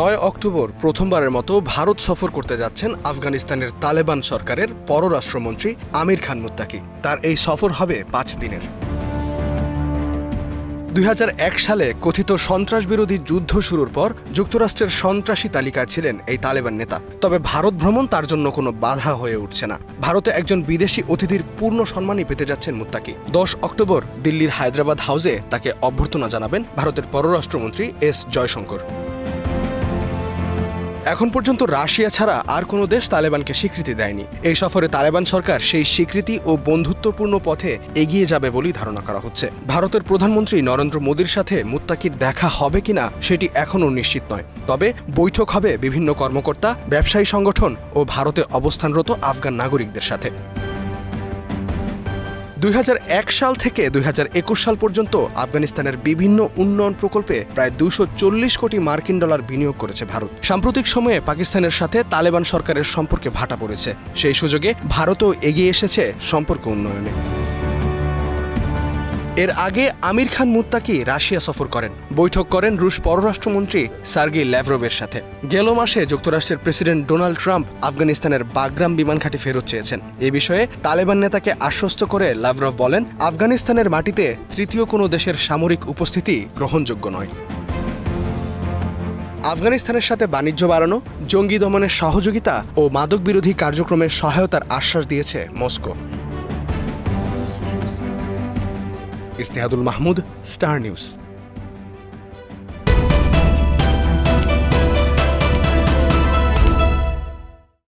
৯ October প্রথমবারের মতো ভারত সফর করতে যাচ্ছেন আফগানিস্তানের তালেবান সরকারের পররাষ্ট্রমন্ত্রী আমির খান মুত্তাকি। তার এই সফর হবে ৫ দিনের। ২০০১ সালে কথিত সন্ত্রাসবিরোধী যুদ্ধ শুরুর পর যুক্তরাষ্ট্রের সন্ত্রাসী তালিকায় ছিলেন এই তালেবান নেতা। তবে ভারত ভ্রমণ তার জন্য কোনো বাধা হয়ে উঠছে না। ভারতে একজন বিদেশি অতিথির পূর্ণ সম্মানই পেতে যাচ্ছেন মুত্তাকি। ১০ অক্টোবর দিল্লির হায়দ্রাবাদ হাউসে তাকে অভ্যর্থনা জানাবেন ভারতের পররাষ্ট্রমন্ত্রী এস জয়শঙ্কর। এখন পর্যন্ত রাশিয়া ছাড়া আর কোনো দেশ তালেবানকে স্বীকৃতি দেয়নি। এই সফরে তালেবান সরকার সেই স্বীকৃতি ও বন্ধুত্বপূর্ণ পথে এগিয়ে যাবে বলেই ধারণা করা হচ্ছে। ভারতের প্রধানমন্ত্রী নরেন্দ্র মোদীর সাথে মুত্তাকির দেখা হবে কিনা সেটি এখনও নিশ্চিত নয়। তবে বৈঠক হবে বিভিন্ন কর্মকর্তা, ব্যবসায়ী সংগঠন ও ভারতে অবস্থানরত আফগান নাগরিকদের সাথে। ২০০১ সাল থেকে ২০২১ সাল পর্যন্ত আফগানিস্তানের বিভিন্ন উন্নয়ন প্রকল্পে প্রায় ২৪০ কোটি মার্কিন ডলার বিনিয়োগ করেছে ভারত। সাম্প্রতিক সময়ে পাকিস্তানের সাথে তালেবান সরকারের সম্পর্কে ভাটা পড়েছে। সেই সুযোগে ভারতও এগিয়ে এসেছে সম্পর্ক উন্নয়নে। এর আগে আমির খান মুত্তাকি রাশিয়া সফর করেন, বৈঠক করেন রুশ পররাষ্ট্রমন্ত্রী সার্গি ল্যাভরভের সাথে। গেল মাসে যুক্তরাষ্ট্রের প্রেসিডেন্ট ডোনাল্ড ট্রাম্প আফগানিস্তানের বাগরাম বিমান ঘাঁটি ফেরত চেয়েছেন। এ বিষয়ে তালেবান নেতাকে আশ্বস্ত করে ল্যাভরভ বলেন, আফগানিস্তানের মাটিতে তৃতীয় কোনো দেশের সামরিক উপস্থিতি গ্রহণযোগ্য নয়। আফগানিস্তানের সাথে বাণিজ্য বাড়ানো, জঙ্গি দমনের সহযোগিতা ও মাদক বিরোধী কার্যক্রমের সহায়তার আশ্বাস দিয়েছে Moscow. Istehadul Mahmud, star news.